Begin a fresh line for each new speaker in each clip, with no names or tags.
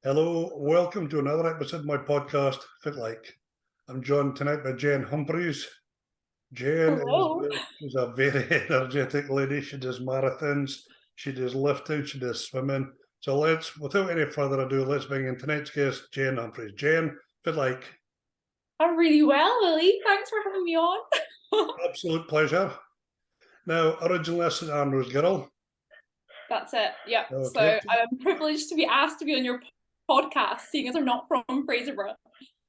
Hello, welcome to another episode of my podcast, Fitlike. I'm joined tonight by Jen Humphreys. Jen
Hello.
is a very energetic lady. She does marathons, she does lifting, she does swimming. So without any further ado, let's bring in tonight's guest, Jen Humphreys. Jen, Fitlike.
I'm really well, Lily. Thanks for having me on.
Absolute pleasure. Now, originally a St Andrews girl.
That's it. Yeah. So
Okay.
I'm privileged to be asked to be on your podcast, seeing as I'm not from Fraserburgh.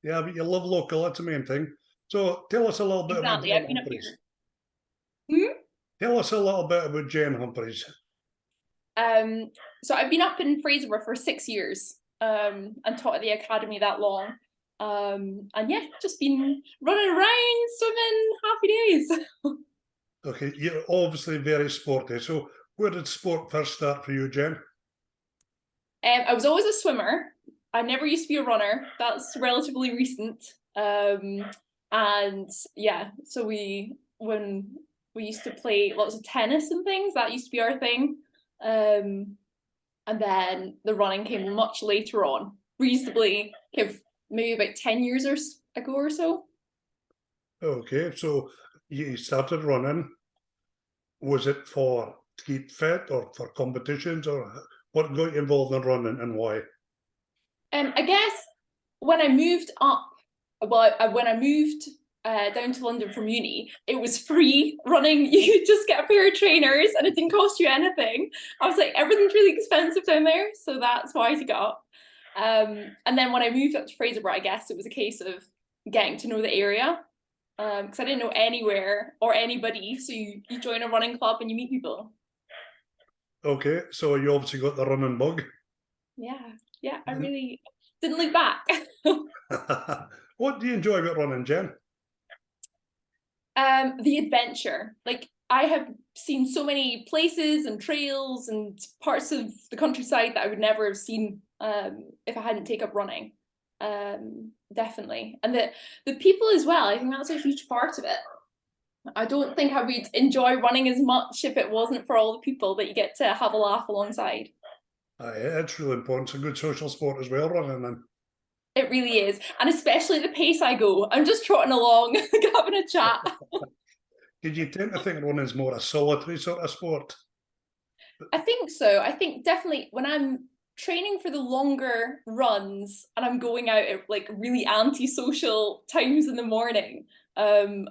Yeah, but you live local, that's the main thing. So tell us a little bit about
Exactly.
Jen
I've been up
Humphreys.
here. Hmm?
Tell us a little bit about Jen Humphreys.
Um, so I've been up in Fraserburgh for 6 years, and taught at the academy that long. And yeah, just been running around, swimming, happy days.
Okay, you're obviously very sporty. So where did sport first start for you, Jen?
I was always a swimmer. I never used to be a runner. That's relatively recent. And yeah, so when we used to play lots of tennis and things, that used to be our thing. And then the running came much later on, reasonably, maybe about 10 years ago or so.
Okay, so you started running. Was it for to keep fit or for competitions, or what got you involved in running and why?
I guess when I moved up, when I moved down to London from uni, it was free running. You could just get a pair of trainers and it didn't cost you anything. I was like, everything's really expensive down there, so that's why I took it up. And then when I moved up to Fraserburgh, I guess it was a case of getting to know the area because I didn't know anywhere or anybody. So you join a running club and you meet people.
Okay, so you obviously got the running bug.
Yeah, I really didn't look back.
What do you enjoy about running, Jen?
The adventure. Like I have seen so many places and trails and parts of the countryside that I would never have seen if I hadn't taken up running. Definitely, and the people as well. I think that's a huge part of it. I don't think I would enjoy running as much if it wasn't for all the people that you get to have a laugh alongside.
It's really important. It's a good social sport as well, running. And
It really is, and especially the pace I go. I'm just trotting along, having a chat.
did you tend to think running is more a solitary sort of sport?
I think so. I think definitely when I'm training for the longer runs and I'm going out at like really anti-social times in the morning,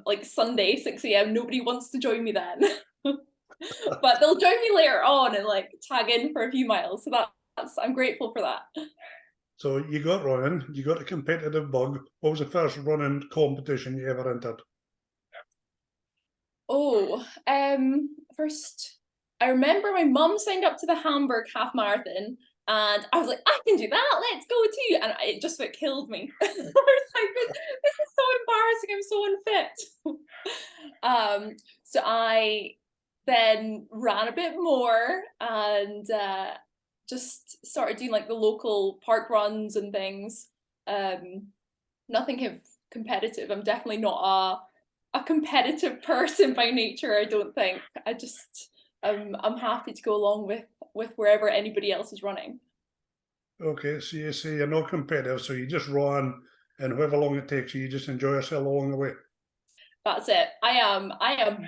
like Sunday, 6 a.m., nobody wants to join me then. But they'll join me later on and like tag in for a few miles. So that's I'm grateful for that.
So you got running, you got a competitive bug. What was the first running competition you ever entered?
Oh, first, I remember my mum signed up to the Hamburg half marathon, and I was like, I can do that. Let's go too. And it just about killed me. I was like, this is so embarrassing. I'm so unfit. So I then ran a bit more and just started doing like the local park runs and things. Um, Nothing competitive. I'm definitely not a competitive person by nature. I don't think. I'm happy to go along with wherever anybody else is running.
Okay, so you say you're not competitive, so you just run, and however long it takes you, you just enjoy yourself along the way.
That's it. I am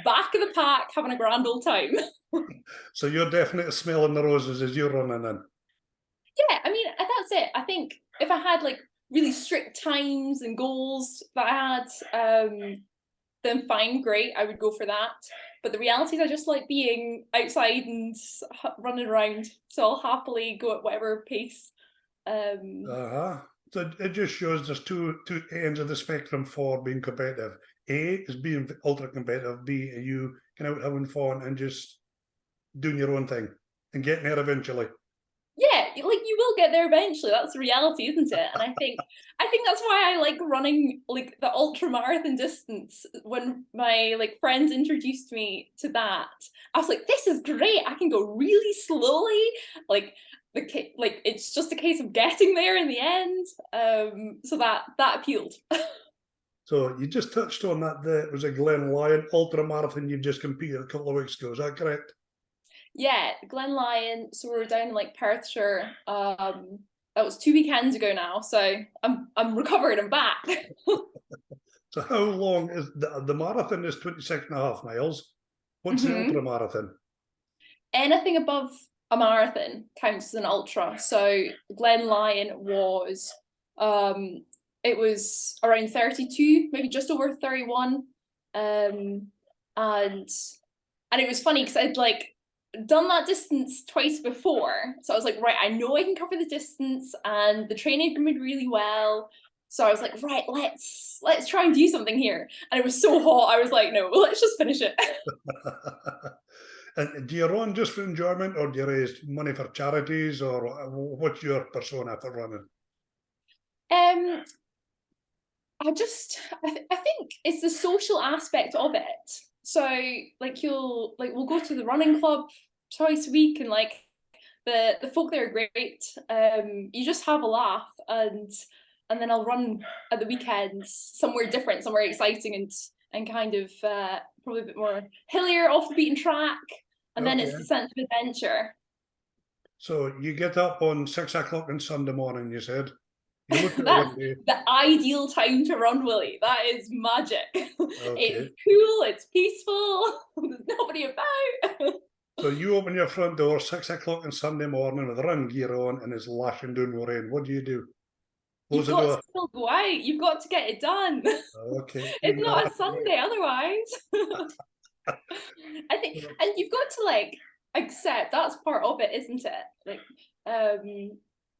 back of the pack, having a grand old time.
So you're definitely smelling the roses as you're running in.
Yeah, I mean that's it. I think if I had like really strict times and goals that I had, then fine, great, I would go for that. But the reality is, I just like being outside and running around, so I'll happily go at whatever pace.
Uh-huh. So it just shows there's two ends of the spectrum for being competitive. A is being ultra competitive. B, are you out having fun and just doing your own thing and getting there eventually.
Yeah, like you will get there eventually. That's the reality, isn't it? And I think that's why I like running like the ultra marathon distance. When my like friends introduced me to that, I was like, this is great. I can go really slowly. Like like it's just a case of getting there in the end. So that appealed.
So you just touched on that. There was a Glen Lyon ultra marathon you've just competed a couple of weeks ago. Is that correct?
Yeah, Glen Lyon. So we were down in like Perthshire. That was 2 weekends ago now, so I'm recovered and back.
So how long is the marathon is 26.5 miles. What's the ultra marathon?
Anything above a marathon counts as an ultra. So Glen Lyon was it was around 32, maybe just over 31. And it was funny because I'd like done that distance twice before. So I was like, right, I know I can cover the distance and the training had been really well. So I was like, right, let's try and do something here. And it was so hot, I was like, no, let's just finish it.
And do you run just for enjoyment, or do you raise money for charities, or what's your persona for running?
I think it's the social aspect of it. So like we'll go to the running club twice a week, and like the folk there are great. You just have a laugh, and then I'll run at the weekends somewhere different, somewhere exciting, and kind of probably a bit more hillier, off the beaten track. And then it's the sense of adventure.
So you get up on 6 o'clock on Sunday morning, you said. You look at
That's the ideal time to run, Willie. That is magic. It's cool, it's peaceful, there's nobody about.
So you open your front door 6 o'clock on Sunday morning with run gear on and it's lashing down with rain. What do you do?
You've got to still go out. You've got to get it done. It's not a Sunday otherwise. I think, and you've got to like accept that's part of it, isn't it? Like,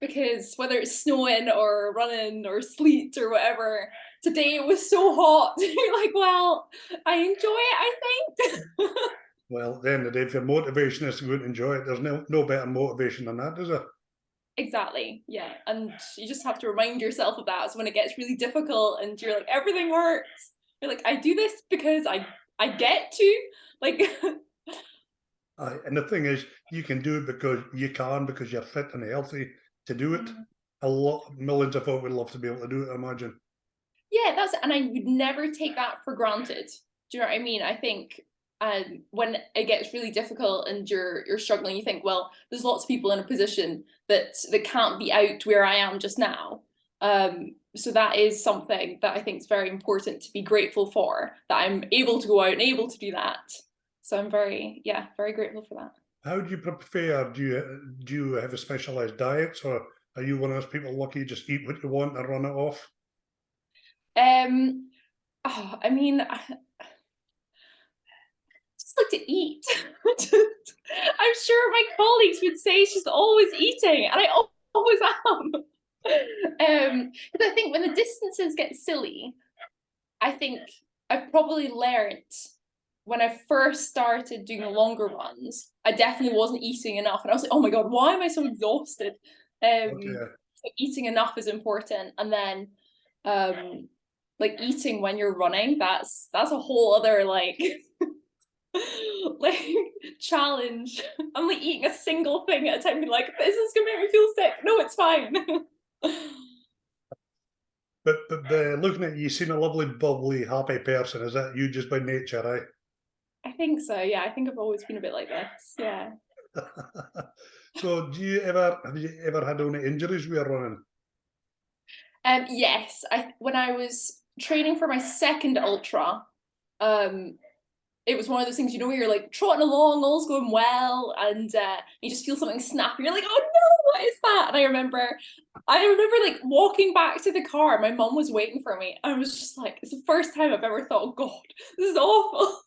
because whether it's snowing or running or sleet or whatever, today it was so hot. You're like, well, I enjoy it, I think.
Well, at the end of the day, if your motivation is to go and enjoy it, there's no better motivation than that, is there?
Exactly, yeah. And you just have to remind yourself of that. So when it gets really difficult and you're like, everything hurts, you're like, I do this because I get to. Like,
and the thing is, you can do it because you're fit and healthy to do it. Millions of folk would love to be able to do it, I imagine.
Yeah, and I would never take that for granted. Do you know what I mean? I think when it gets really difficult and you're struggling, you think, well, there's lots of people in a position that can't be out where I am just now. So that is something that I think is very important to be grateful for, that I'm able to go out and able to do that. So I'm very grateful for that.
How do you prepare? Do you have a specialized diet, or are you one of those people lucky you just eat what you want and run it off?
I mean, I just like to eat. I'm sure my colleagues would say she's always eating, and I always am. Because I think when the distances get silly, I think I've probably learned when I first started doing the longer runs, I definitely wasn't eating enough. And I was like, oh my God, why am I so exhausted? So eating enough is important. And then like eating when you're running, that's a whole other like like challenge. I'm like eating a single thing at a time, being like, this is gonna make me feel sick. No, it's fine.
But looking at you, seem a lovely, bubbly, happy person. Is that you just by nature, right?
I think so, yeah. I think I've always been a bit like this, yeah.
So have you ever had any injuries while running?
Yes. When I was training for my second ultra, it was one of those things, where you're like trotting along, all's going well, and you just feel something snap. You're like, oh no, what is that? And I remember like walking back to the car. My mum was waiting for me. I was just like, it's the first time I've ever thought, oh God, this is awful.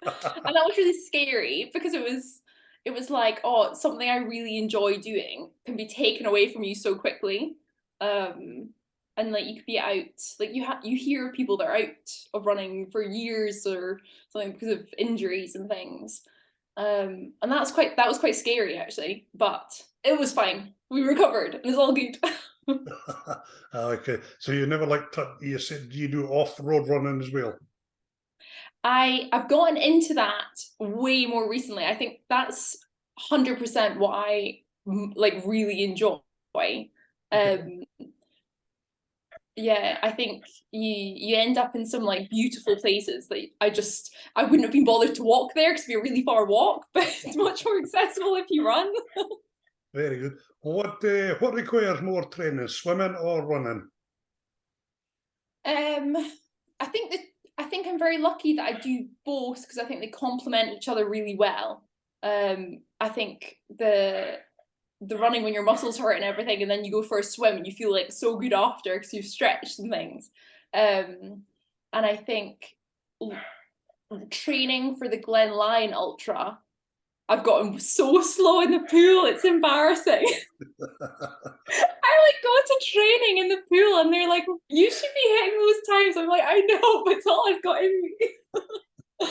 And that was really scary because it was like, oh, something I really enjoy doing can be taken away from you so quickly. And like you could be out, like you hear people that are out of running for years or something because of injuries and things. And that was quite scary actually, but it was fine. We recovered. It was all good.
Okay, so you never you said you do off-road running as well?
I've gotten into that way more recently. I think that's 100% what I like really enjoy. Yeah, I think you end up in some like beautiful places that I wouldn't have been bothered to walk there because it'd be a really far walk, but it's much more accessible if you run.
Very good. What requires more training, swimming or running?
I think that I think I'm very lucky that I do both because I think they complement each other really well. I think the running when your muscles hurt and everything, and then you go for a swim and you feel like so good after because you've stretched and things. And I think training for the Glen Lyon Ultra, I've gotten so slow in the pool, it's embarrassing. I like go to training in the pool and they're like, you should be hitting those times. I'm like, I know, but it's all I've got in me.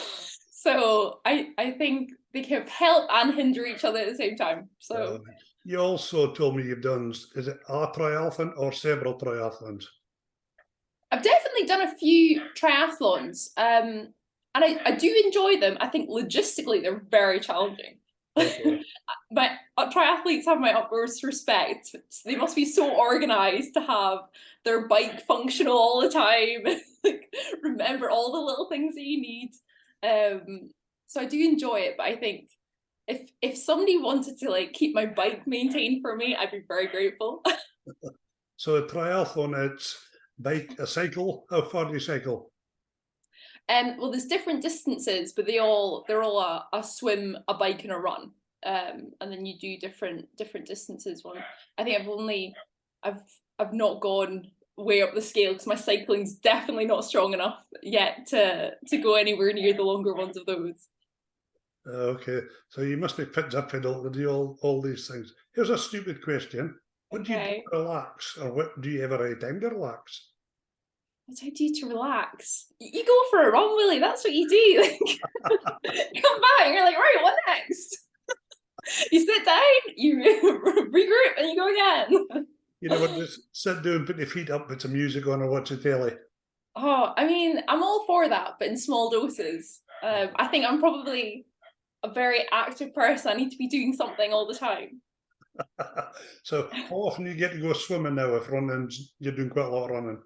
So I think they can help and hinder each other at the same time. So
you also told me you've done, is it a triathlon or several triathlons?
I've definitely done a few triathlons. And I do enjoy them. I think logistically they're very challenging.
Okay.
My triathletes have my utmost respect. They must be so organized to have their bike functional all the time. Like remember all the little things that you need. So I do enjoy it, but I think if somebody wanted to like keep my bike maintained for me, I'd be very grateful.
So a triathlon, it's a cycle. How far do you cycle?
Well, there's different distances, but they're all a swim, a bike, and a run. And then you do different distances. One, I think I've not gone way up the scale because my cycling's definitely not strong enough yet to go anywhere near the longer ones of those.
Okay, so you must be fit as a fiddle to do all these things. Here's a stupid question. What do you do
Okay,
to relax? Or what do you ever have time to relax?
what do I do to relax? You go for a run, Willie. That's what you do. Like, you come back, and you're like, right, what next? You sit down, you regroup, and you go again.
You never just sit down, put your feet up, put some music on, or watch the telly.
Oh, I mean, I'm all for that, but in small doses. I think I'm probably a very active person. I need to be doing something all the time.
So how often do you get to go swimming now if running, you're doing quite a lot of running?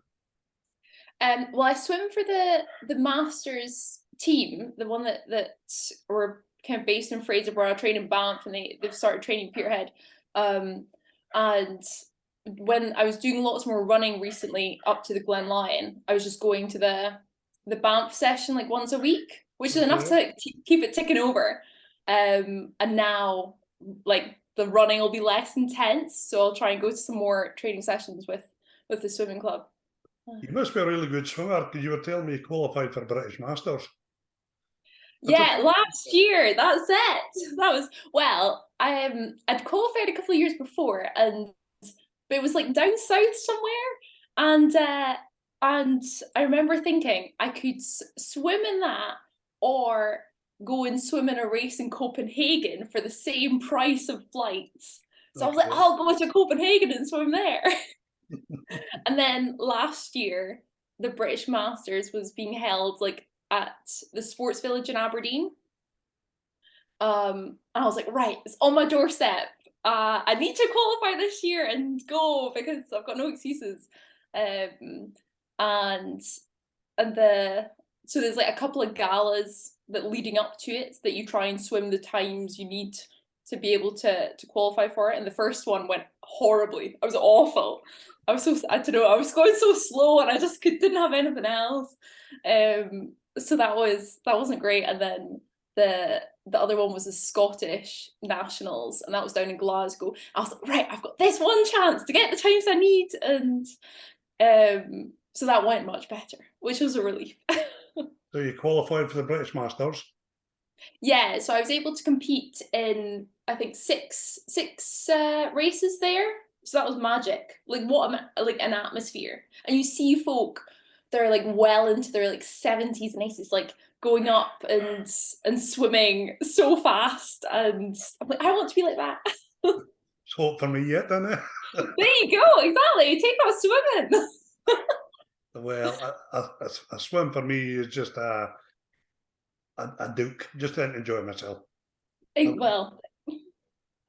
Well, I swim for the Masters team, the one that were kind of based in Fraserburgh, train in Banff, and they've started training Peterhead. And when I was doing lots more running recently up to the Glen Lyon, I was just going to the Banff session like once a week, which is enough to keep it ticking over. And now like the running will be less intense, so I'll try and go to some more training sessions with the swimming club.
You must be a really good swimmer because you were telling me you qualified for British Masters.
Yeah, last year. That's it. That was well. I'd qualified a couple of years before, and but it was like down south somewhere, and I remember thinking I could swim in that or go and swim in a race in Copenhagen for the same price of flights. So I was like, I'll go to Copenhagen and swim there. And then last year, the British Masters was being held like at the Sports Village in Aberdeen. And I was like, right, it's on my doorstep. I need to qualify this year and go because I've got no excuses. Um, and so there's like a couple of galas that leading up to it that you try and swim the times you need to be able to qualify for it. And the first one went horribly. I was awful. I don't know, I was going so slow and I just didn't have anything else. So that wasn't great. And then the other one was the Scottish Nationals, and that was down in Glasgow. I was like, right, I've got this one chance to get the times I need, and so that went much better, which was a relief.
So you qualified for the British Masters?
Yeah, so I was able to compete in I think six races there. So that was magic. Like like an atmosphere, and you see folk that are like well into their like 70s and 80s, like going up and swimming so fast, and I'm like, I want to be like that.
It's hope for me yet, isn't it?
There you go, exactly. Take that swimming.
Well, a swim for me is just a duke, just to enjoy myself.
Well,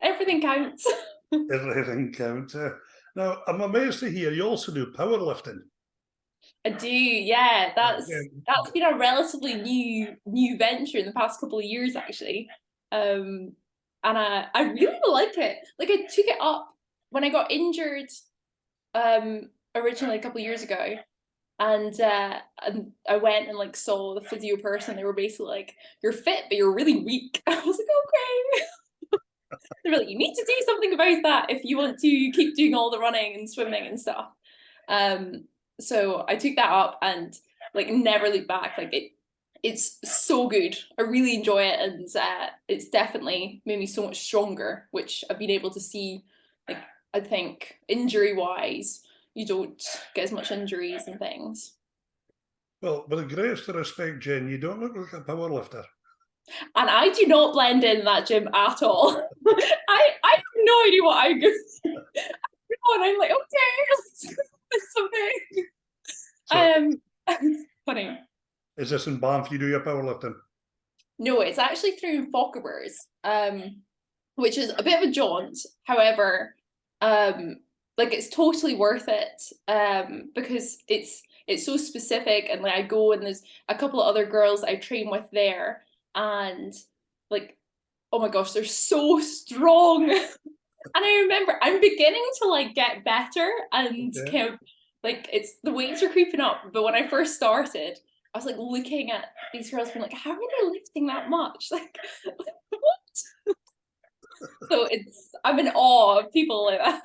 everything counts.
Everything counts. Now, I'm amazed to hear you also do powerlifting.
I do, yeah. That's been a relatively new venture in the past couple of years, actually. and I really like it. Like I took it up when I got injured originally a couple of years ago. And I went and like saw the physio person. They were basically like, "You're fit, but you're really weak." I was like, "Okay." They're like, "You need to do something about that if you want to keep doing all the running and swimming and stuff." So I took that up and like never looked back. Like it's so good. I really enjoy it, and it's definitely made me so much stronger, which I've been able to see. Like I think injury wise, you don't get as much injuries and things.
Well, with the greatest respect, Jen, you don't look like a powerlifter.
And I do not blend in that gym at all. I have no idea what I'm going and I'm like, okay, it's okay. Funny.
Is this in Banff you do your powerlifting?
No, it's actually through Fockerbers, which is a bit of a jaunt. However, like it's totally worth it, because it's so specific, and like I go and there's a couple of other girls I train with there, and like, oh my gosh, they're so strong. And I remember I'm beginning to like get better and kind of like it's the weights are creeping up. But when I first started, I was like looking at these girls being like, how are they lifting that much? Like what? So I'm in awe of people like that.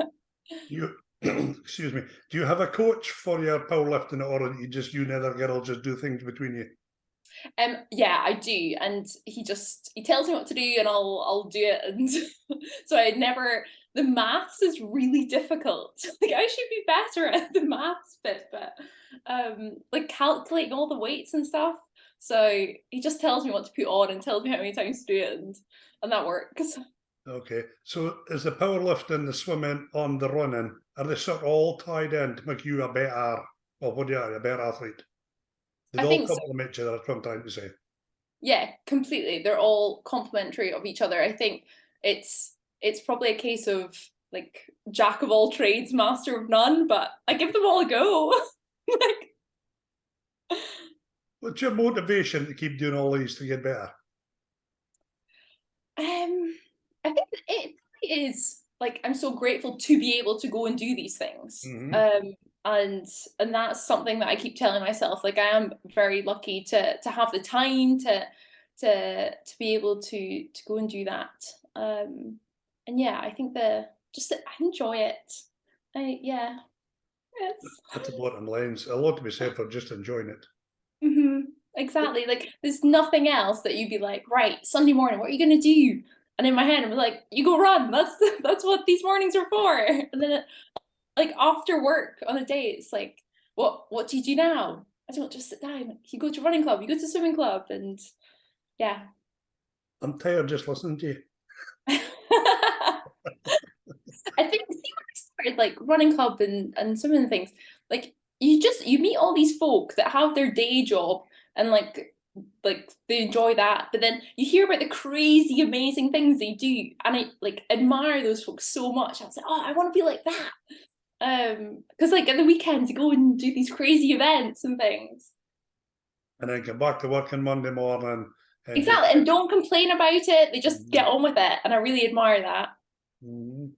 You excuse me. Do you have a coach for your powerlifting, or you and other girls just do things between you?
Yeah, I do, and he tells me what to do, and I'll do it, and so I never. The maths is really difficult. Like I should be better at the maths bit, but like calculating all the weights and stuff. So he just tells me what to put on and tells me how many times to do it, and that works.
Okay, so is the powerlifting, the swimming, and the running, are they sort of all tied in to make you a better, or what you are, a better athlete? They
I
all
think so.
complement each other, that's what I'm trying to say.
Yeah, completely. They're all complementary of each other. I think it's probably a case of like jack of all trades, master of none, but I give them all a go. Like,
What's your motivation to keep doing all these to get better?
I think it is like I'm so grateful to be able to go and do these things.
Mm-hmm.
And that's something that I keep telling myself. Like I am very lucky to have the time to be able to go and do that. And yeah, I think I enjoy it. Yeah, yes.
That's the bottom line. A lot to be said for just enjoying it.
Exactly. Like there's nothing else that you'd be like, right, Sunday morning, what are you gonna do? And in my head, I'm like, you go run. That's what these mornings are for. And then like after work on a day, it's like, what do you do now? I don't just sit down. You go to running club, you go to swimming club, and yeah.
I'm tired just listening to you.
I think see when I started like running club and swimming and things, like you meet all these folk that have their day job and like they enjoy that, but then you hear about the crazy amazing things they do, and I like admire those folks so much. I was like, oh, I want to be like that. Because like at the weekends you go and do these crazy events and things.
And then come back to work on Monday morning. And
Exactly, and don't complain about it. They just get on with it, and I really admire that.
mm-hmm.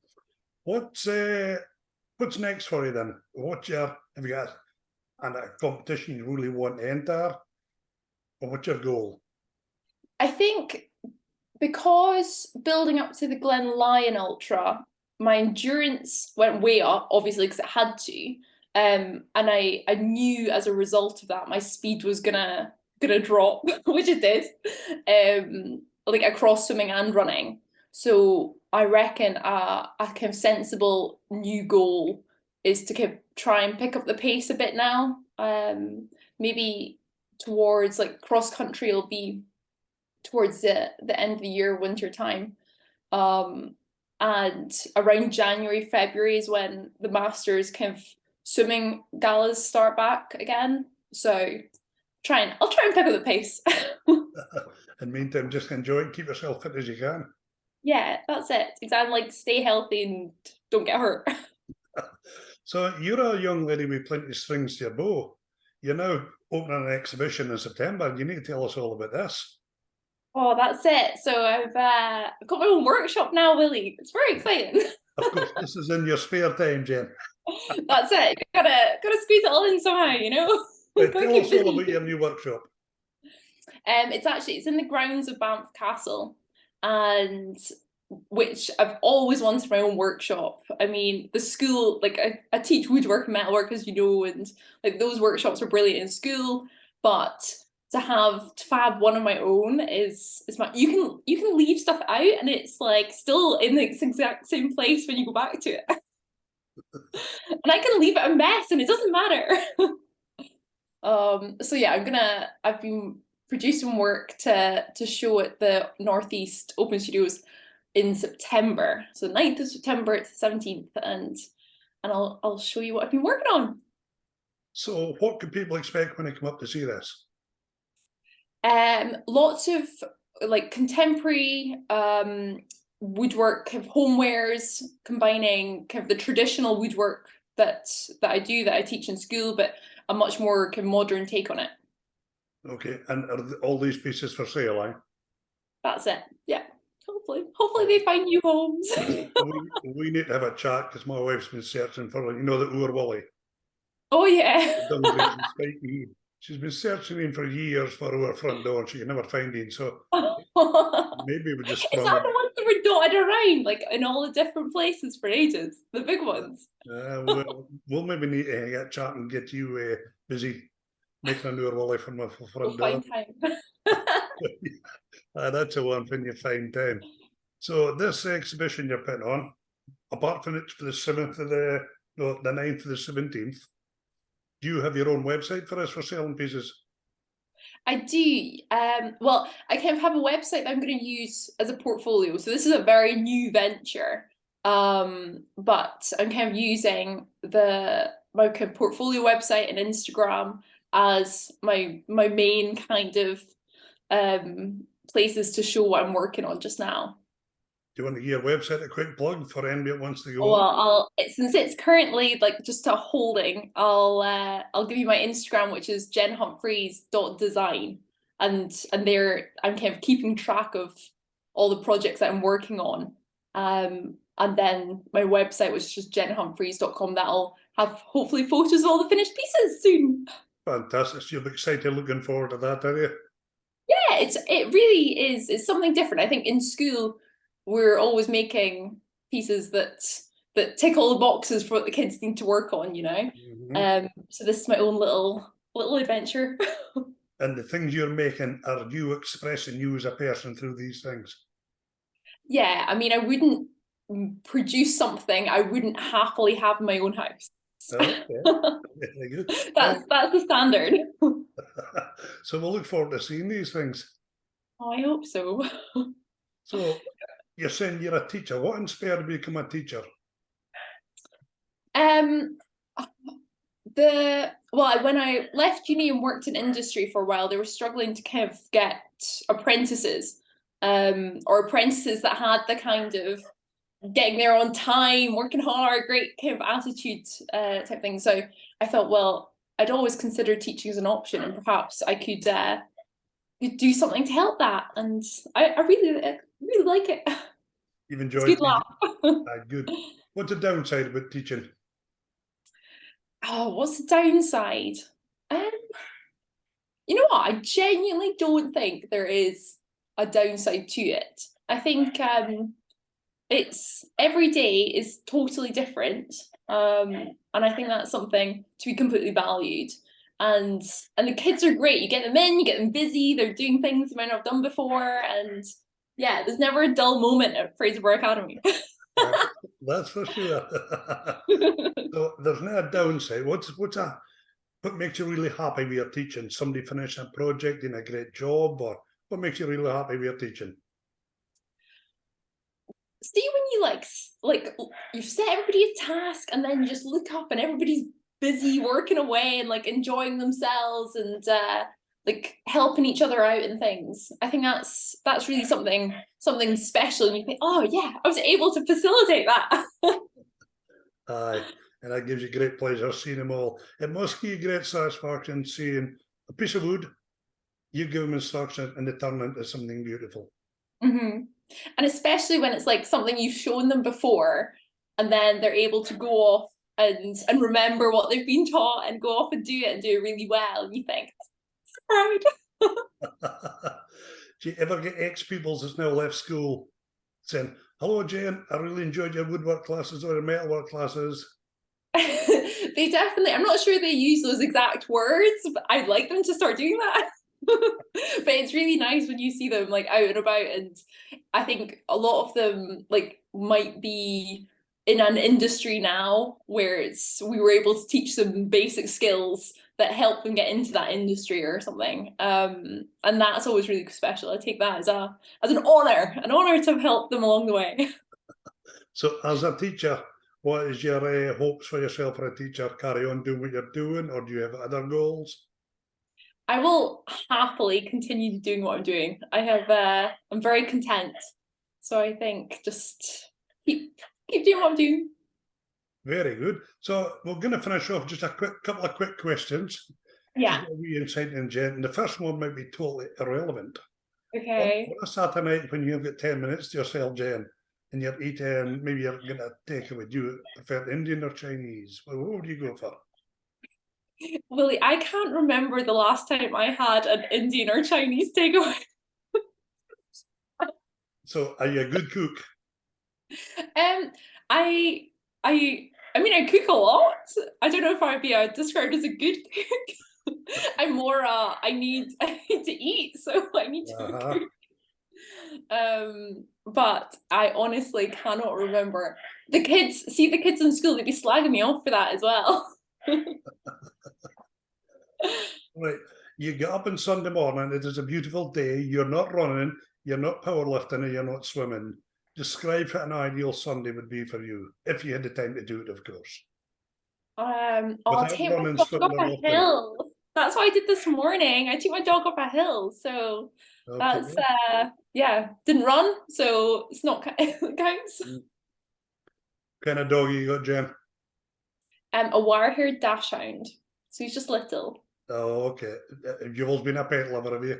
What's next for you then? Have you got a competition you really want to enter? Or what's your goal?
I think because building up to the Glen Lyon Ultra, my endurance went way up, obviously, because it had to. And I knew as a result of that, my speed was gonna drop, which it did. Like across swimming and running. So I reckon a kind of sensible new goal is to kind of try and pick up the pace a bit now. Maybe towards like cross country will be towards the end of the year, winter time. And around January, February is when the Masters kind of swimming galas start back again. So I'll try and pick up the pace.
In the meantime, just enjoy it, keep yourself fit as you can.
Yeah, that's it. Exactly, like stay healthy and don't get hurt.
So you're a young lady with plenty of strings to your bow. You're now opening an exhibition in September. You need to tell us all about this.
Oh, that's it. So I've got my own workshop now, Willie. It's very exciting.
Of course, this is in your spare time, Jen.
That's it. Gotta squeeze it all in somehow, you know.
Right,
Gotta
tell
keep
us all
busy.
about your new workshop.
It's in the grounds of Banff Castle, and which I've always wanted my own workshop. I mean, the school, like I teach woodwork and metalwork, as you know, and like those workshops are brilliant in school, but to have one of my own is my you can leave stuff out and it's like still in the exact same place when you go back to it. And I can leave it a mess and it doesn't matter. So yeah, I've been producing work to show at the Northeast Open Studios in September. So 9th of September to 17th, and I'll show you what I've been working on.
So what can people expect when they come up to see this?
Lots of like contemporary woodwork, kind of homewares, combining kind of the traditional woodwork that that I teach in school, but a much more kind of modern take on it.
Okay, and are all these pieces for sale, eh?
That's it. Yeah. Hopefully they find new homes.
we need to have a chat because my wife's been searching for, you know, the Ur Wally.
Oh yeah.
She's been searching him for years for our front door and she can never find him. So maybe we just
Is
sprung
that the ones that were dotted around, like in all the different places for ages? The big ones.
we'll maybe need to get chat and get you busy making a new Wally from my
We'll
front door.
find time.
That's the one thing you find time. So this exhibition you're putting on, apart from it for the 7th of the 9th to the 17th, do you have your own website for us for selling pieces?
I do. Well, I kind of have a website that I'm going to use as a portfolio. So this is a very new venture. But I'm kind of using my kind of portfolio website and Instagram as my main kind of places to show what I'm working on just now.
Do you want to give your website a quick plug for anybody that wants to go?
Well, since it's currently like just a holding, I'll give you my Instagram, which is jenhumphreys.design, and there I'm kind of keeping track of all the projects that I'm working on. And then my website, which is just jenhumphreys.com, that'll have hopefully photos of all the finished pieces soon.
Fantastic. So you're excited, looking forward to that, are you?
Yeah, it really is. It's something different. I think in school we're always making pieces that tick all the boxes for what the kids need to work on, you know. So this is my own little adventure.
And the things you're making, are you expressing you as a person through these things?
Yeah, I mean, I wouldn't produce something I wouldn't happily have in my own house.
Okay. Very good.
That's the standard.
So we'll look forward to seeing these things.
Oh, I hope so.
So you're saying you're a teacher. What inspired you to become a teacher?
When I left uni and worked in industry for a while, they were struggling to kind of get apprentices, or apprentices that had the kind of getting there on time, working hard, great kind of attitude type thing. So I thought, well, I'd always considered teaching as an option, and perhaps I could do something to help that. And I really like it.
You've enjoyed
it's good laugh.
Good. What's the downside about teaching?
Oh, what's the downside? You know what? I genuinely don't think there is a downside to it. I think it's every day is totally different, and I think that's something to be completely valued. And the kids are great. You get them in, you get them busy. They're doing things they might not have done before, and yeah, there's never a dull moment at Fraserburgh Academy.
That's for sure. So there's no downside. What makes you really happy with your teaching? Somebody finishing a project, doing a great job, or what makes you really happy with your teaching?
See, when you like you set everybody a task and then you just look up and everybody's busy working away and like enjoying themselves and like helping each other out and things. I think that's really something special, and you think, oh yeah, I was able to facilitate that.
Aye, and that gives you great pleasure seeing them all. It must give you great satisfaction seeing a piece of wood you give them instruction and they turn into something beautiful.
Mm-hmm. And especially when it's like something you've shown them before, and then they're able to go off and remember what they've been taught and go off and do it really well. And you think, proud.
Do you ever get ex-pupils that's now left school saying, "Hello, Jen, I really enjoyed your woodwork classes or your metalwork classes"?
They definitely, I'm not sure they use those exact words, but I'd like them to start doing that. But it's really nice when you see them like out and about, and I think a lot of them like might be in an industry now where we were able to teach them basic skills that help them get into that industry or something. And that's always really special. I take that as an honor to have helped them along the way.
So as a teacher, what is your hopes for yourself for a teacher? Carry on doing what you're doing, or do you have other goals?
I will happily continue doing what I'm doing. I'm very content. So I think just keep doing what I'm doing.
Very good. So we're going to finish off just a couple of quick questions.
Yeah.
Just a wee insight in Jen. And the first one might be totally irrelevant.
Okay.
On a Saturday night when you've got 10 minutes to yourself, Jen, and you're eating, maybe you're going to take it with you, prefer Indian or Chinese? Well, what would you go for?
Willie, I can't remember the last time I had an Indian or Chinese takeaway.
So are you a good cook?
I mean I cook a lot. I don't know if I'd be described as a good cook. I'm more I need to eat, so I need to cook. But I honestly cannot remember. The kids in school, they'd be slagging me off for that as well.
Right. You get up on Sunday morning, it is a beautiful day, you're not running, you're not powerlifting, and you're not swimming. Describe what an ideal Sunday would be for you, if you had the time to do it, of course.
I'll
Without
take my
running,
dog
swimming,
up
or
a
lifting.
hill. That's what I did this morning. I took my dog up a hill, so
Okay.
that's yeah, didn't run, so it's not counts.
Kind of dog you got, Jen?
A wire-haired dachshund, so he's just little.
Oh, okay. You've always been a pet lover, have you?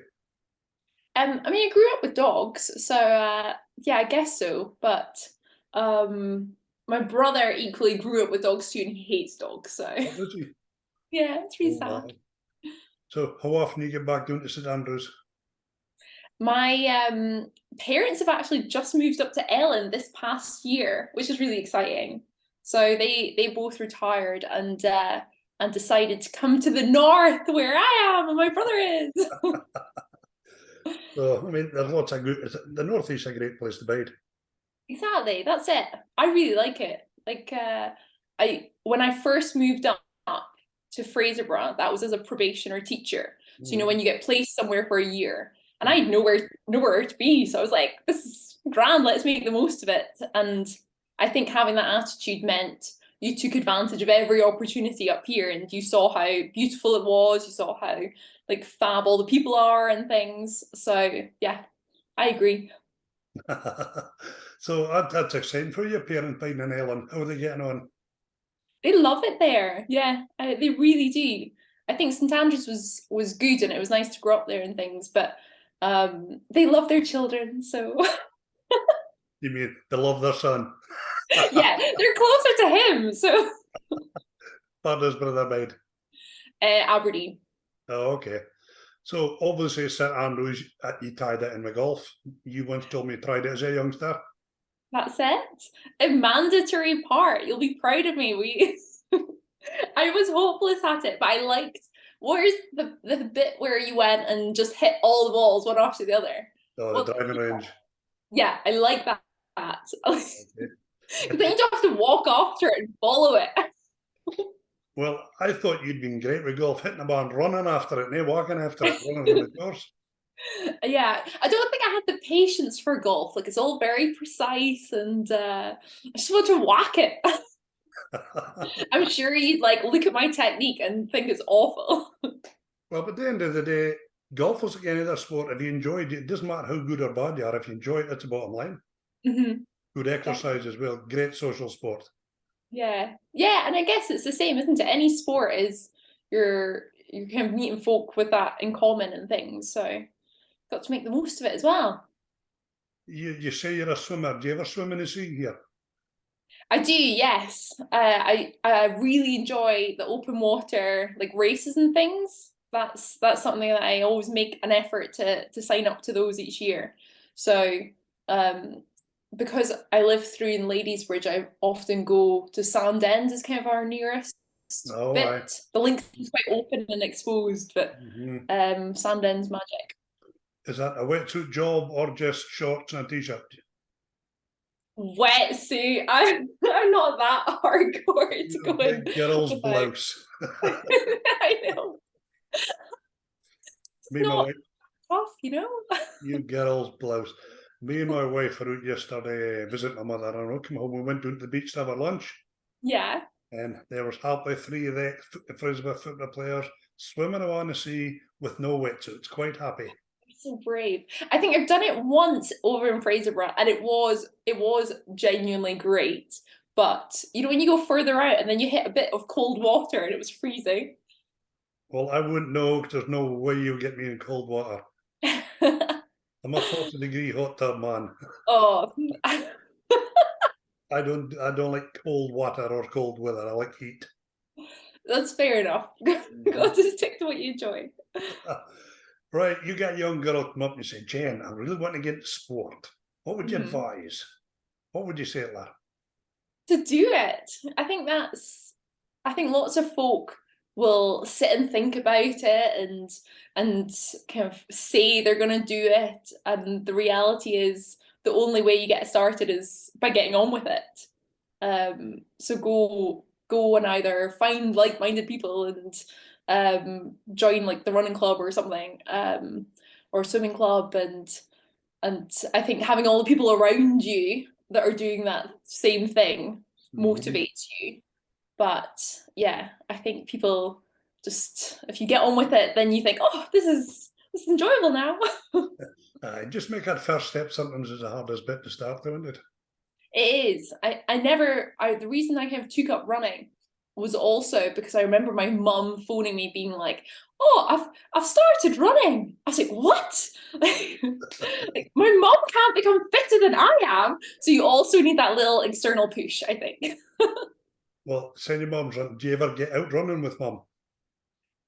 I mean, I grew up with dogs, so yeah, I guess so. But my brother equally grew up with dogs too, and he hates dogs. So
Oh, does he?
yeah, it's really
Oh, wow.
sad.
So how often do you get back down to St Andrews?
My parents have actually just moved up to Ellen this past year, which is really exciting. So they both retired and decided to come to the north where I am and my brother is.
So, I mean, there's lots of good. The Northeast is a great place to bide.
Exactly, that's it. I really like it. Like I when I first moved up to Fraserburgh, that was as a probation teacher. So you know when you get placed somewhere for a year, and I had nowhere to be. So I was like, this is grand. Let's make the most of it. And I think having that attitude meant you took advantage of every opportunity up here, and you saw how beautiful it was. You saw how like fab all the people are and things. So yeah, I agree.
So that's exciting for your parents, Biden and Ellen. How are they getting on?
They love it there. Yeah, they really do. I think St Andrews was good, and it was nice to grow up there and things. But they love their children, so
You mean they love their son?
yeah, they're closer to him. So
Partner's brother made.
Aberdeen.
Oh, okay. So obviously St Andrews, you tied it in with golf. You once told me you tried it as a youngster.
That's it. A mandatory part. You'll be proud of me. I was hopeless at it, but I liked. Where's the bit where you went and just hit all the balls one after the other?
Oh, the driving range.
Yeah, I like that. Because
Okay.
then you don't have to walk after it and follow it.
Well, I thought you'd been great with golf, hitting the ball and running after it, and walking after it, running on the course.
Yeah, I don't think I had the patience for golf. Like it's all very precise, and I just want to whack it. I'm sure you'd like look at my technique and think it's awful.
Well, at the end of the day, golf is like any other sport. If you enjoyed it, it doesn't matter how good or bad you are. If you enjoy it, that's the bottom line.
Mm-hmm.
Good exercise as well. Great social sport.
Yeah, yeah, and I guess it's the same, isn't it? Any sport is you're kind of meeting folk with that in common and things. So got to make the most of it as well.
You say you're a swimmer. Do you ever swim in the sea here?
I do, yes. I really enjoy the open water, like races and things. That's something that I always make an effort to sign up to those each year. So um, because I live through in Ladiesbridge, I often go to Sandend as kind of our nearest
Oh,
bit. The link is quite open and exposed, but Sandend's magic.
Is that a wetsuit job or just shorts and a t-shirt?
Wetsuit. I'm not that hardcore to go in
Big girl's
without.
blouse.
I know. It's
Me and my
not
wife,
tough, you know?
you girl's blouse. Me and my wife were out yesterday visiting my mother, and I came home. We went down to the beach to have our lunch,
Yeah.
and there was happily three of the Frisbee football players swimming around the sea with no wetsuits, quite happy.
So brave. I think I've done it once over in Fraserburgh, and it was genuinely great. But you know, when you go further out and then you hit a bit of cold water and it was freezing.
Well, I wouldn't know because there's no way you'll get me in cold water. I'm a 40-degree hot tub man.
Oh,
I don't like cold water or cold weather. I like heat.
that's fair enough. Got to stick to what you enjoy.
Right, you got a young girl come up and you say, Jen, I really want to get into sport. What would you advise? What would you say to her?
To do it. I think lots of folk will sit and think about it and kind of say they're going to do it, and the reality is the only way you get started is by getting on with it. So go and either find like-minded people and join like the running club or something, or swimming club, and I think having all the people around you that are doing that same thing motivates you. But yeah, I think people just, if you get on with it, then you think, oh, this is enjoyable now.
Just make that first step sometimes is the hardest bit to start, isn't it?
It is. The reason I kind of took up running was also because I remember my mum phoning me being like, oh, I've started running. I was like, what? Like, my mum can't become fitter than I am. So you also need that little external push, I think.
Well, saying your mum's running, do you ever get out running with mum?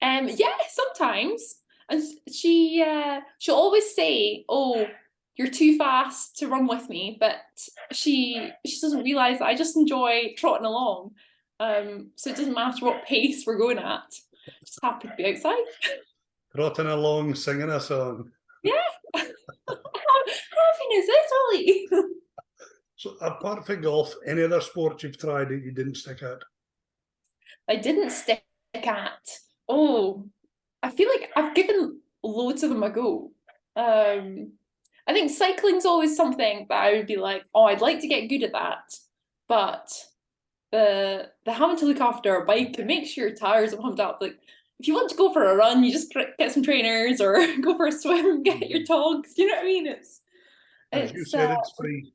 Yeah, sometimes. And she'll always say, oh, you're too fast to run with me, but she doesn't realize that I just enjoy trotting along. So it doesn't matter what pace we're going at. Just happy to be outside.
Trotting along, singing a song.
Yeah. How happy is this, Ollie?
So apart from golf, any other sports you've tried that you didn't stick at?
I didn't stick at. Oh, I feel like I've given loads of them a go. I think cycling's always something that I would be like, oh, I'd like to get good at that, but the having to look after a bike and make sure your tires are pumped up. Like, if you want to go for a run, you just get some trainers or go for a swim, get your togs. You know what I mean?
As you said, it's free.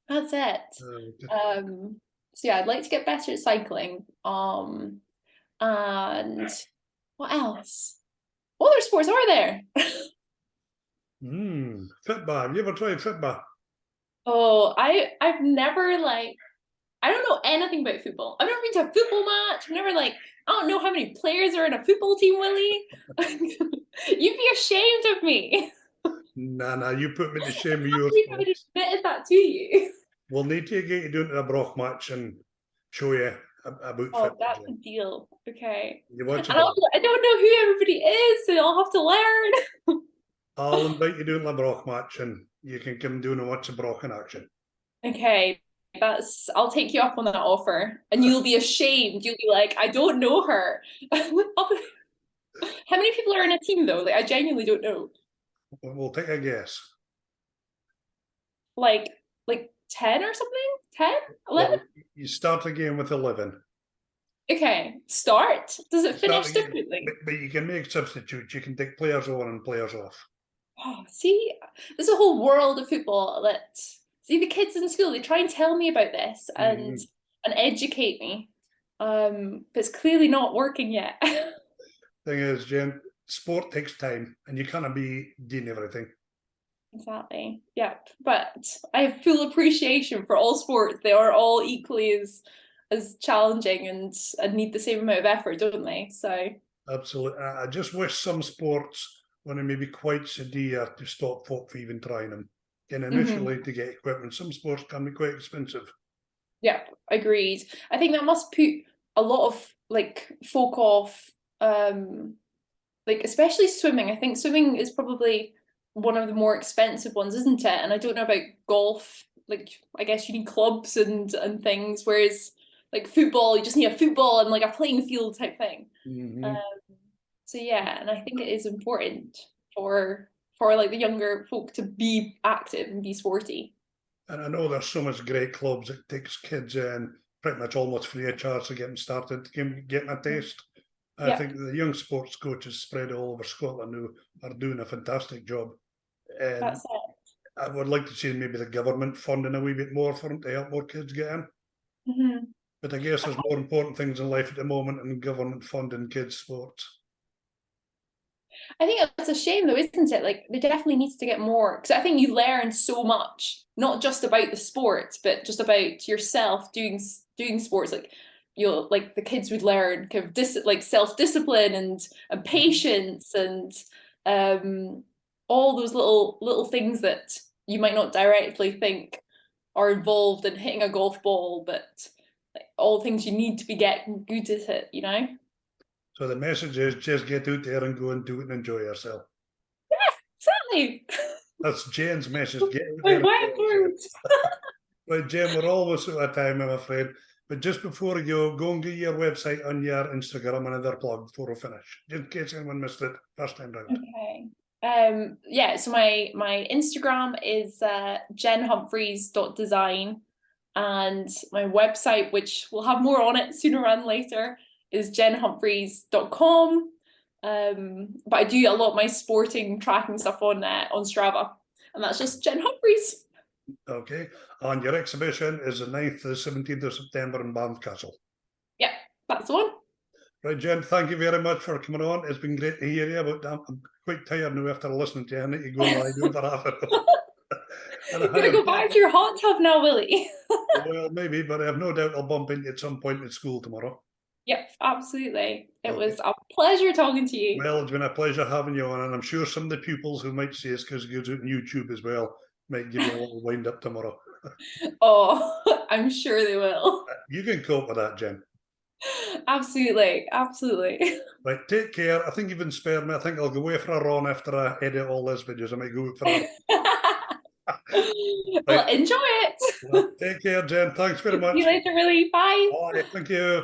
That's it. So yeah, I'd like to get better at cycling. And what else? What other sports are there?
Fitbar. Have you ever tried Fitbar?
Oh, I've never like, I don't know anything about football. I've never been to a football match. I've never like, I don't know how many players are in a football team, Willie. You'd be ashamed of me.
Nah, you put me to shame with
I
your
can't believe I
sports.
admitted that to you.
We'll need to get you down to a Broch match and show you about
Oh,
Fitbar.
that's a deal. Okay.
You watch
And
it.
I don't know who everybody is, so I'll have to learn.
I'll invite you down to a Broch match and you can come down and watch the Broch in action.
Okay, I'll take you up on that offer, and you'll be ashamed. You'll be like, I don't know her. How many people are in a team though? Like, I genuinely don't know.
We'll take a guess.
Like 10 or something? 10? 11?
Well, you start the game with 11.
Okay, start. Does it finish differently?
But you can make substitutes. You can take players on and players off.
Oh, see, there's a whole world of football that, see, the kids in school, they try and tell me about this and educate me. But it's clearly not working yet.
Thing is, Jen, sport takes time, and you can't be doing everything.
Exactly. Yep. But I have full appreciation for all sports. They are all equally as challenging and need the same amount of effort, don't they? So
Absolutely. I just wish some sports when it may be quite so dear to stop folk from even trying them. And initially to get equipment, some sports can be quite expensive.
yep, agreed. I think that must put a lot of like folk off, like especially swimming. I think swimming is probably one of the more expensive ones, isn't it? And I don't know about golf. Like I guess you need clubs and things, whereas like football, you just need a football and like a playing field type thing.
Mm-hmm.
So yeah, and I think it is important for like the younger folk to be active and be sporty.
And I know there's so much great clubs that takes kids in pretty much almost free of charge to get them started, getting a taste. I
Yeah,
think the young sports coaches spread all over Scotland who are doing a fantastic job. And
that's it.
I would like to see maybe the government funding a wee bit more for them to help more kids get in.
Mm-hmm.
But I guess there's more important things in life at the moment than government funding kids' sports.
I think that's a shame though, isn't it? Like there definitely needs to get more because I think you learn so much, not just about the sports, but just about yourself doing sports. Like you'll like the kids would learn kind of like self-discipline and patience and all those little things that you might not directly think are involved in hitting a golf ball, but like, all things you need to be getting good at it, you know?
So the message is just get out there and go and do it and enjoy yourself.
Exactly.
That's Jen's message. Get out
My
there and enjoy yourself.
whiteboard.
Right, Jen, we're almost out of time, I'm afraid. But just before you go and get your website on your Instagram, another plug before we finish, just in case anyone missed it first time round.
Okay. Yeah, so my Instagram is jenhumphreys.design and my website, which will have more on it sooner rather than later, is jenhumphreys.com. But I do a lot of my sporting tracking stuff on Strava, and that's just Jen Humphreys.
Okay. And your exhibition is the 9th to the 17th of September in Banff Castle.
Yeah, that's the one.
Right, Jen, thank you very much for coming on. It's been great to hear you, but I'm quite tired now after listening to you. I need to go and lie down for half an hour.
You're gonna go back to your hot tub now, Willie.
Well, maybe, but I have no doubt I'll bump into you at some point at school tomorrow.
Yep, absolutely. It
Okay.
was a pleasure talking to you.
Well, it's been a pleasure having you on, and I'm sure some of the pupils who might see us because it goes out on YouTube as well might give you a little wind up tomorrow.
Oh, I'm sure they will.
You can cope with that, Jen.
Absolutely, absolutely.
Right, take care. I think you've inspired me. I think I'll go away for a run after I edit all this videos. I might go out for a
Well,
right.
enjoy it.
Well, take care, Jen. Thanks very much.
See you later, Willie. Bye.
All right, thank you.